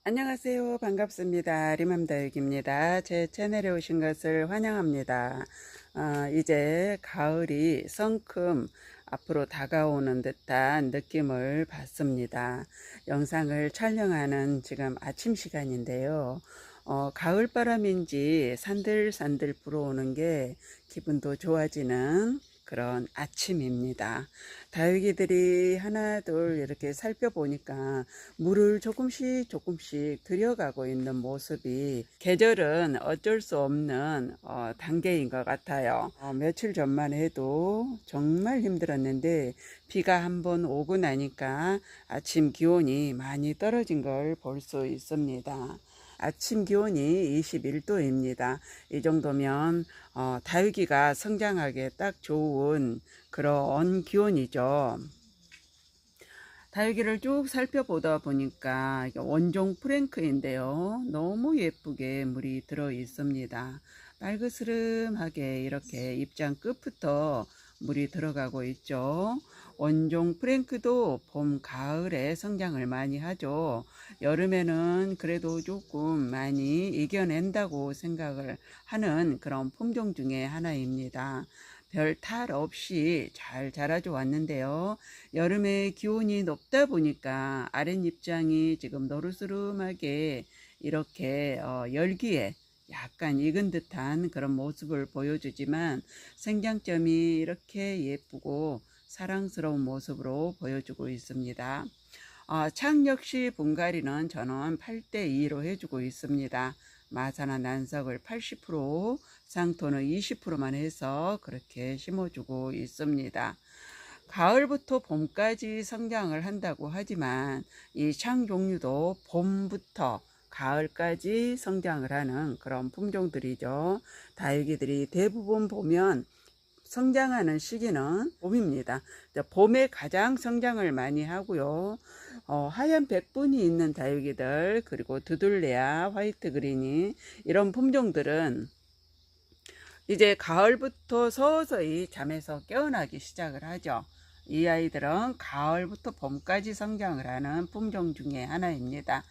안녕하세요. 반갑습니다. 리맘다육입니다. 제 채널에 오신 것을 환영합니다. 이제 가을이 성큼 앞으로 다가오는 듯한 느낌을 받습니다. 영상을 촬영하는 지금 아침 시간인데요. 가을바람인지 산들산들 불어오는 게 기분도 좋아지는 그런 아침입니다. 다육이들이 하나 둘 이렇게 살펴보니까 물을 조금씩 들여가고 있는 모습이 계절은 어쩔 수 없는 단계인 것 같아요. 며칠 전만 해도 정말 힘들었는데 비가 한번 오고 나니까 아침 기온이 많이 떨어진 걸 볼 수 있습니다. 아침 기온이 21도입니다. 이 정도면 다육이가 성장하기에 딱 좋은 그런 기온이죠. 다육이를 쭉 살펴보다 보니까 원종 프랭크인데요. 너무 예쁘게 물이 들어 있습니다. 빨그스름하게 이렇게 입장 끝부터 물이 들어가고 있죠. 원종 프랭크도 봄, 가을에 성장을 많이 하죠. 여름에는 그래도 조금 많이 이겨낸다고 생각을 하는 그런 품종 중에 하나입니다. 별 탈 없이 잘 자라줘 왔는데요. 여름에 기온이 높다 보니까 아랫입장이 지금 노르스름하게 이렇게 열기에 약간 익은 듯한 그런 모습을 보여주지만 생장점이 이렇게 예쁘고 사랑스러운 모습으로 보여주고 있습니다. 창 역시 분갈이는 저는 8대2로 해주고 있습니다. 마사나 난석을 80%, 상토는 20%만 해서 그렇게 심어주고 있습니다. 가을부터 봄까지 성장을 한다고 하지만 이 창 종류도 봄부터 가을까지 성장을 하는 그런 품종들이죠. 다육이들이 대부분 보면 성장하는 시기는 봄입니다. 봄에 가장 성장을 많이 하고요. 하얀 백분이 있는 다육이들, 그리고 드둘레아, 화이트 그린이 이런 품종들은 이제 가을부터 서서히 잠에서 깨어나기 시작을 하죠. 이 아이들은 가을부터 봄까지 성장을 하는 품종 중에 하나입니다.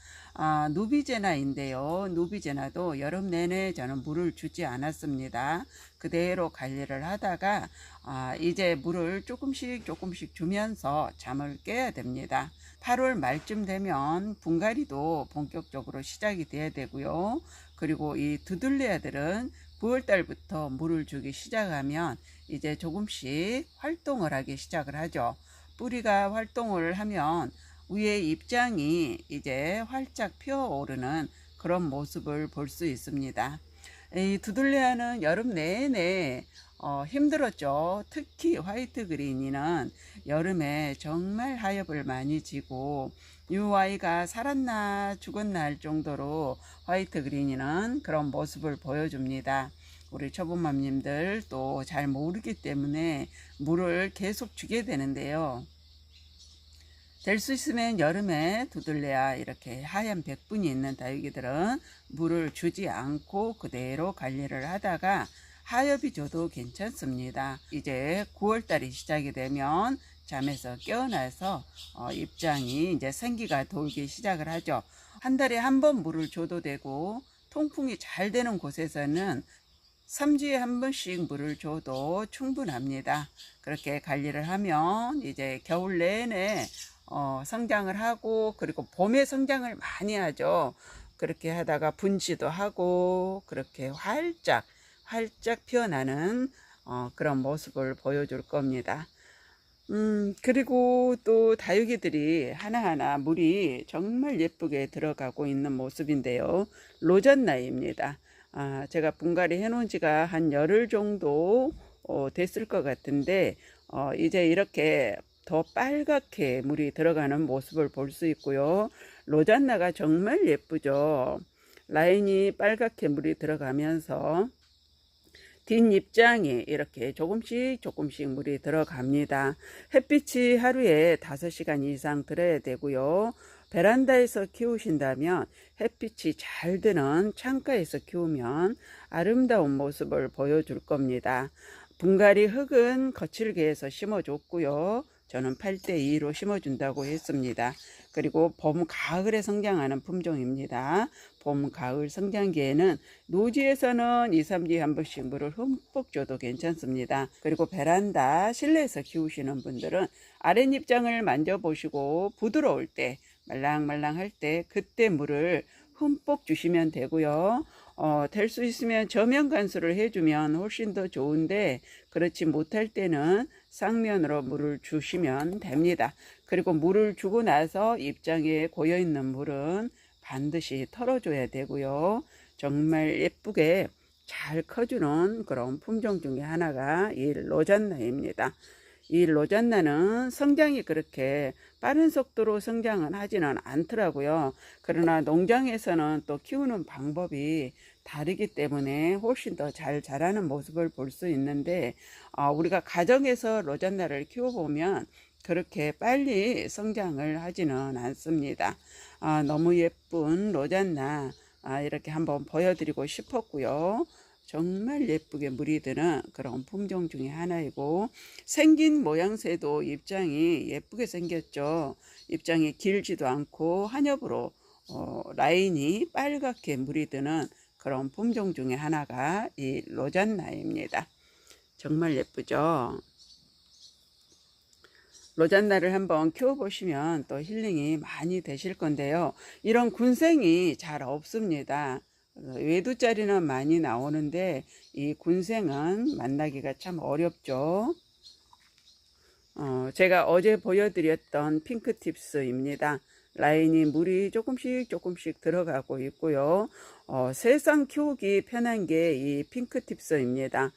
누비제나인데요. 누비제나도 여름 내내 저는 물을 주지 않았습니다. 그대로 관리를 하다가 이제 물을 조금씩 주면서 잠을 깨야 됩니다. 8월 말쯤 되면 분갈이도 본격적으로 시작이 돼야 되고요. 그리고 이 두들레아들은 9월 달부터 물을 주기 시작하면 이제 조금씩 활동을 하기 시작을 하죠. 뿌리가 활동을 하면 위에 입장이 이제 활짝 피어오르는 그런 모습을 볼 수 있습니다. 이 두들레아는 여름 내내 힘들었죠. 특히 화이트 그린이는 여름에 정말 하엽을 많이 지고 이 아이가 살았나 죽었나 할 정도로 화이트 그린이는 그런 모습을 보여줍니다. 우리 초보맘님들 또 잘 모르기 때문에 물을 계속 주게 되는데요. 될 수 있으면 여름에 두들레아 이렇게 하얀 백분이 있는 다육이들은 물을 주지 않고 그대로 관리를 하다가 하엽이 줘도 괜찮습니다. 이제 9월달이 시작이 되면 잠에서 깨어나서 입장이 이제 생기가 돌기 시작을 하죠. 한 달에 한 번 물을 줘도 되고 통풍이 잘 되는 곳에서는 3주에 한 번씩 물을 줘도 충분합니다. 그렇게 관리를 하면 이제 겨울 내내 성장을 하고, 그리고 봄에 성장을 많이 하죠. 그렇게 하다가 분지도 하고 그렇게 활짝 피어나는 그런 모습을 보여줄 겁니다. 그리고 또 다육이들이 하나하나 물이 정말 예쁘게 들어가고 있는 모습인데요. 로잔나입니다. 제가 분갈이 해 놓은 지가 한 열흘 정도 됐을 것 같은데 이제 이렇게 더 빨갛게 물이 들어가는 모습을 볼 수 있고요. 로잔나가 정말 예쁘죠. 라인이 빨갛게 물이 들어가면서 뒷입장에 이렇게 조금씩 물이 들어갑니다. 햇빛이 하루에 5시간 이상 들어야 되고요. 베란다에서 키우신다면 햇빛이 잘 드는 창가에서 키우면 아름다운 모습을 보여줄 겁니다. 분갈이 흙은 거칠게 해서 심어줬고요. 저는 8대2로 심어준다고 했습니다. 그리고 봄, 가을에 성장하는 품종입니다. 봄, 가을 성장기에는 노지에서는 2, 3주에 한 번씩 물을 흠뻑 줘도 괜찮습니다. 그리고 베란다, 실내에서 키우시는 분들은 아랫잎장을 만져보시고 부드러울 때, 말랑말랑할 때 그때 물을 흠뻑 주시면 되고요. 될 수 있으면 저면 관수를 해주면 훨씬 더 좋은데 그렇지 못할 때는 쌍면으로 물을 주시면 됩니다. 그리고 물을 주고 나서 잎장에 고여있는 물은 반드시 털어줘야 되고요. 정말 예쁘게 잘 커주는 그런 품종 중에 하나가 이 로잔나입니다. 이 로잔나는 성장이 그렇게 빠른 속도로 성장은 하지는 않더라고요. 그러나 농장에서는 또 키우는 방법이 다르기 때문에 훨씬 더 잘 자라는 모습을 볼 수 있는데 우리가 가정에서 로잔나를 키워보면 그렇게 빨리 성장을 하지는 않습니다. 너무 예쁜 로잔나 이렇게 한번 보여드리고 싶었고요. 정말 예쁘게 물이 드는 그런 품종 중에 하나이고 생긴 모양새도 잎장이 예쁘게 생겼죠. 잎장이 길지도 않고 한엽으로 라인이 빨갛게 물이 드는 그런 품종 중에 하나가 이 로잔나입니다. 정말 예쁘죠. 로잔나를 한번 키워보시면 또 힐링이 많이 되실 건데요. 이런 군생이 잘 없습니다. 외두짜리는 많이 나오는데 이 군생은 만나기가 참 어렵죠. 제가 어제 보여드렸던 핑크팁스입니다. 라인이 물이 조금씩 들어가고 있고요. 세상 키우기 편한 게 이 핑크팁스입니다.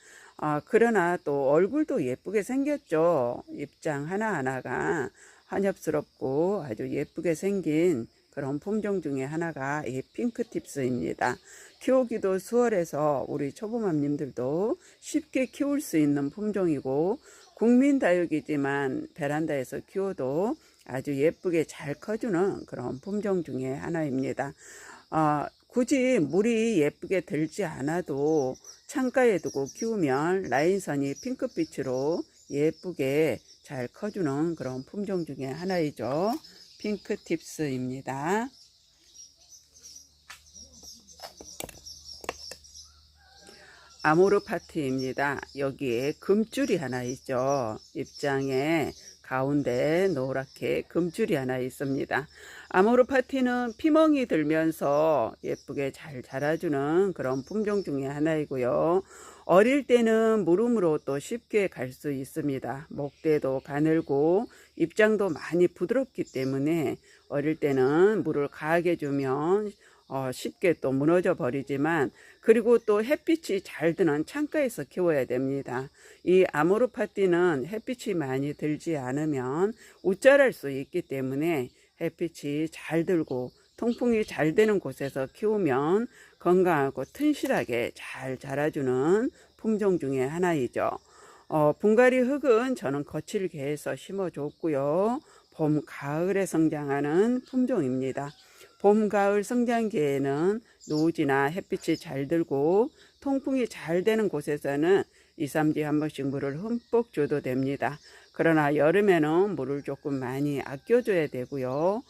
그러나 또 얼굴도 예쁘게 생겼죠. 잎장 하나하나가 한엽스럽고 아주 예쁘게 생긴 그런 품종 중에 하나가 이 핑크팁스입니다. 키우기도 수월해서 우리 초보맘님들도 쉽게 키울 수 있는 품종이고 국민다육이지만 베란다에서 키워도 아주 예쁘게 잘 커주는 그런 품종 중에 하나입니다. 굳이 물이 예쁘게 들지 않아도 창가에 두고 키우면 라인선이 핑크빛으로 예쁘게 잘 커주는 그런 품종 중에 하나이죠. 핑크팁스입니다. 아모르파트입니다. 여기에 금줄이 하나 있죠. 잎장에 가운데 노랗게 금줄이 하나 있습니다. 아모르파티는 피멍이 들면서 예쁘게 잘 자라주는 그런 품종 중에 하나이고요. 어릴 때는 물음으로 또 쉽게 갈 수 있습니다. 목대도 가늘고 잎장도 많이 부드럽기 때문에 어릴 때는 물을 가하게 주면 쉽게 또 무너져 버리지만 그리고 또 햇빛이 잘 드는 창가에서 키워야 됩니다. 이 아모르파티는 햇빛이 많이 들지 않으면 웃자랄 수 있기 때문에 햇빛이 잘 들고 통풍이 잘 되는 곳에서 키우면 건강하고 튼실하게 잘 자라주는 품종 중에 하나이죠. 분갈이 흙은 저는 거칠게 해서 심어줬고요. 봄, 가을에 성장하는 품종입니다. 봄, 가을 성장기에는 노지나 햇빛이 잘 들고 통풍이 잘 되는 곳에서는 2, 3주에 한 번씩 물을 흠뻑 줘도 됩니다. 그러나 여름에는 물을 조금 많이 아껴줘야 되고요.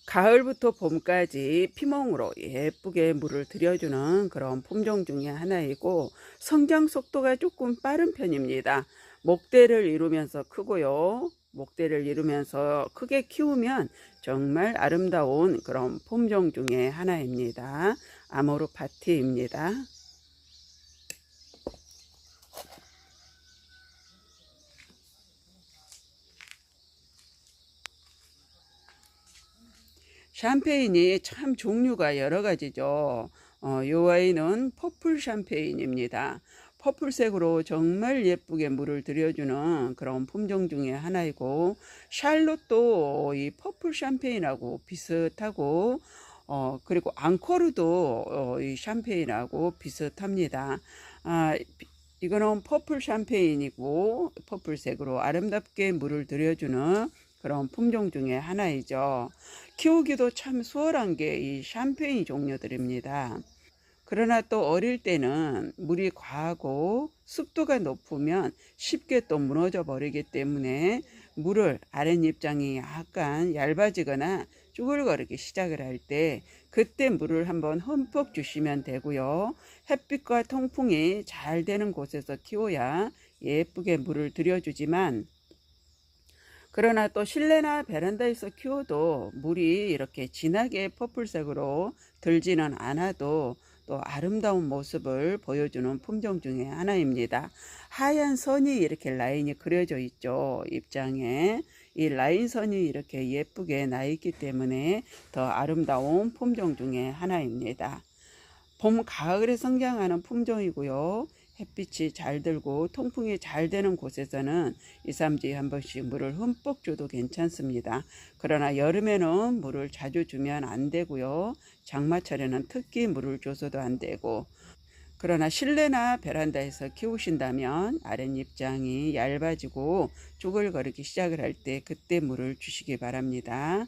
가을부터 봄까지 피멍으로 예쁘게 물을 들여주는 그런 품종 중에 하나이고 성장 속도가 조금 빠른 편입니다. 목대를 이루면서 크고요. 목대를 이루면서 크게 키우면 정말 아름다운 그런 품종 중에 하나입니다. 아모르파티입니다. 샴페인이 참 종류가 여러 가지죠. 이 와인은 퍼플 샴페인입니다. 퍼플색으로 정말 예쁘게 물을 들여주는 그런 품종 중에 하나이고 샬롯도 이 퍼플 샴페인하고 비슷하고 그리고 앙코르도 이 샴페인하고 비슷합니다. 이거는 퍼플 샴페인이고 퍼플색으로 아름답게 물을 들여주는 그런 품종 중에 하나이죠. 키우기도 참 수월한 게 이 샴페인 종류들입니다. 그러나 또 어릴 때는 물이 과하고 습도가 높으면 쉽게 또 무너져 버리기 때문에 물을 아랫잎장이 약간 얇아지거나 쭈글거리기 시작을 할 때 그때 물을 한번 흠뻑 주시면 되고요. 햇빛과 통풍이 잘 되는 곳에서 키워야 예쁘게 물을 들여주지만, 그러나 또 실내나 베란다에서 키워도 물이 이렇게 진하게 퍼플색으로 들지는 않아도 또 아름다운 모습을 보여주는 품종 중에 하나입니다. 하얀 선이 이렇게 라인이 그려져 있죠. 입장에 이 라인 선이 이렇게 예쁘게 나 있기 때문에 더 아름다운 품종 중에 하나입니다. 봄, 가을에 성장하는 품종이고요. 햇빛이 잘 들고 통풍이 잘 되는 곳에서는 2, 3주에 한 번씩 물을 흠뻑 줘도 괜찮습니다. 그러나 여름에는 물을 자주 주면 안 되고요. 장마철에는 특히 물을 줘서도 안 되고, 그러나 실내나 베란다에서 키우신다면 아랫잎장이 얇아지고 쭈글거리기 시작을 할 때 그때 물을 주시기 바랍니다.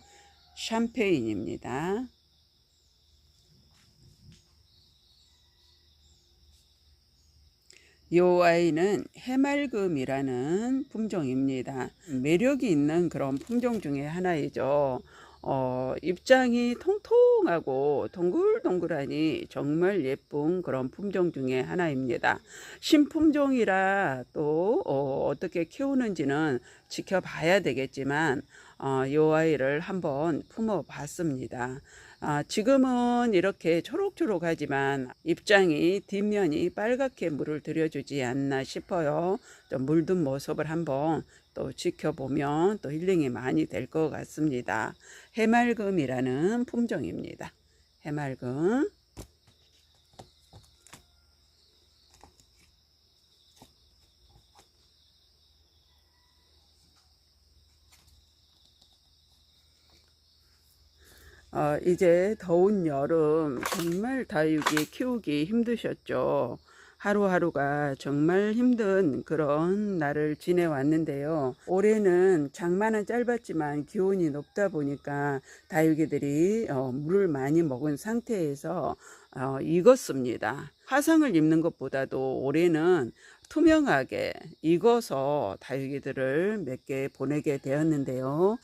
샴페인입니다. 이 아이는 해맑음이라는 품종입니다. 매력이 있는 그런 품종 중에 하나이죠. 입장이 통통하고 동글동글하니 정말 예쁜 그런 품종 중에 하나입니다. 신품종이라 또 어떻게 키우는지는 지켜봐야 되겠지만 이 아이를 한번 품어 봤습니다. 지금은 이렇게 초록초록하지만 입장이 뒷면이 빨갛게 물을 들여주지 않나 싶어요. 좀 물든 모습을 한번 또 지켜보면 또 힐링이 많이 될 것 같습니다. 해맑음이라는 품종입니다. 해맑음. 이제 더운 여름 정말 다육이 키우기 힘드셨죠. 하루하루가 정말 힘든 그런 날을 지내왔는데요. 올해는 장마는 짧았지만 기온이 높다 보니까 다육이들이 물을 많이 먹은 상태에서 익었습니다. 화상을 입는 것보다도 올해는 투명하게 익어서 다육이들을 몇 개 보내게 되었는데요.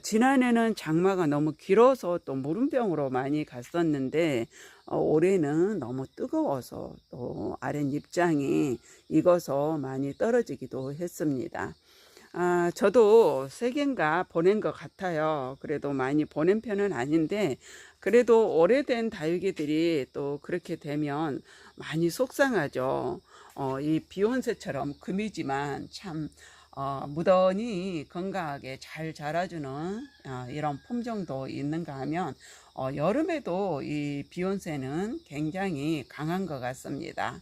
지난해는 장마가 너무 길어서 또 무름병으로 많이 갔었는데 올해는 너무 뜨거워서 또 아랫잎장이 익어서 많이 떨어지기도 했습니다. 저도 3개인가 보낸 것 같아요. 그래도 많이 보낸 편은 아닌데 그래도 오래된 다육이들이 또 그렇게 되면 많이 속상하죠. 이 비욘세처럼 금이지만 참 무던히 건강하게 잘 자라주는 이런 품종도 있는가 하면 여름에도 이 비욘세는 굉장히 강한 것 같습니다.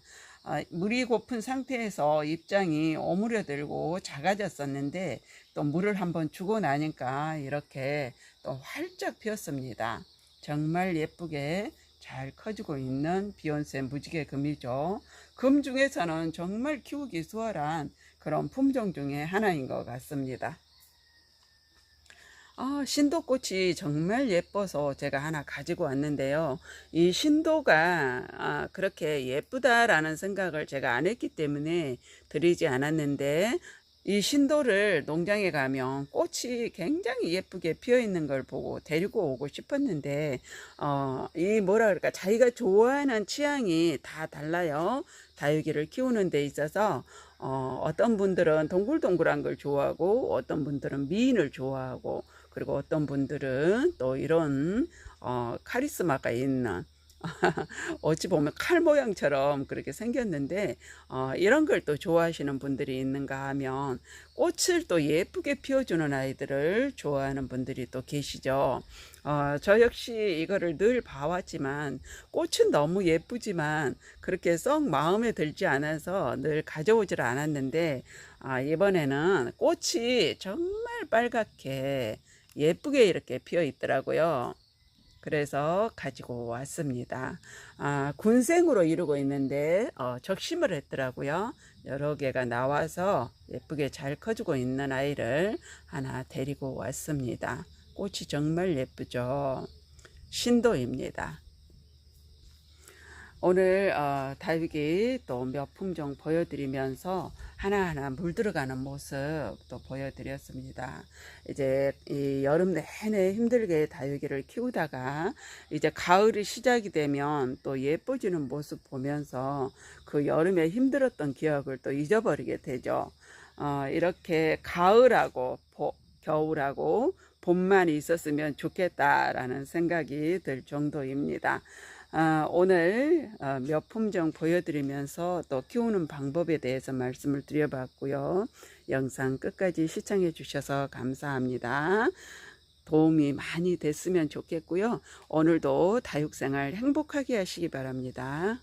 물이 고픈 상태에서 입장이 오므려들고 작아졌었는데 또 물을 한번 주고 나니까 이렇게 또 활짝 피었습니다. 정말 예쁘게 잘 커지고 있는 비욘세 무지개 금이죠. 금 중에서는 정말 키우기 수월한 그런 품종 중에 하나인 것 같습니다. 신도꽃이 정말 예뻐서 제가 하나 가지고 왔는데요. 이 신도가 그렇게 예쁘다라는 생각을 제가 안 했기 때문에 드리지 않았는데, 이 신도를 농장에 가면 꽃이 굉장히 예쁘게 피어 있는 걸 보고 데리고 오고 싶었는데 이 뭐라 그럴까, 자기가 좋아하는 취향이 다 달라요. 다육이를 키우는 데 있어서 어떤 분들은 동글동글한 걸 좋아하고 어떤 분들은 미인을 좋아하고, 그리고 어떤 분들은 또 이런 카리스마가 있는 어찌 보면 칼 모양처럼 그렇게 생겼는데 이런 걸 또 좋아하시는 분들이 있는가 하면 꽃을 또 예쁘게 피워주는 아이들을 좋아하는 분들이 또 계시죠. 저 역시 이거를 늘 봐왔지만 꽃은 너무 예쁘지만 그렇게 썩 마음에 들지 않아서 늘 가져오질 않았는데 이번에는 꽃이 정말 빨갛게 예쁘게 이렇게 피어 있더라고요. 그래서 가지고 왔습니다. 군생으로 이루고 있는데 적심을 했더라고요. 여러 개가 나와서 예쁘게 잘 커지고 있는 아이를 하나 데리고 왔습니다. 꽃이 정말 예쁘죠. 신도입니다. 오늘 다육이 또 몇 품종 보여드리면서 하나하나 물 들어가는 모습 또 보여드렸습니다. 이제 이 여름 내내 힘들게 다육이를 키우다가 이제 가을이 시작이 되면 또 예뻐지는 모습 보면서 그 여름에 힘들었던 기억을 또 잊어버리게 되죠. 이렇게 가을하고 겨울하고 봄만 있었으면 좋겠다라는 생각이 들 정도입니다. 오늘 몇 품종 보여드리면서 또 키우는 방법에 대해서 말씀을 드려봤고요. 영상 끝까지 시청해 주셔서 감사합니다. 도움이 많이 됐으면 좋겠고요. 오늘도 다육생활 행복하게 하시기 바랍니다.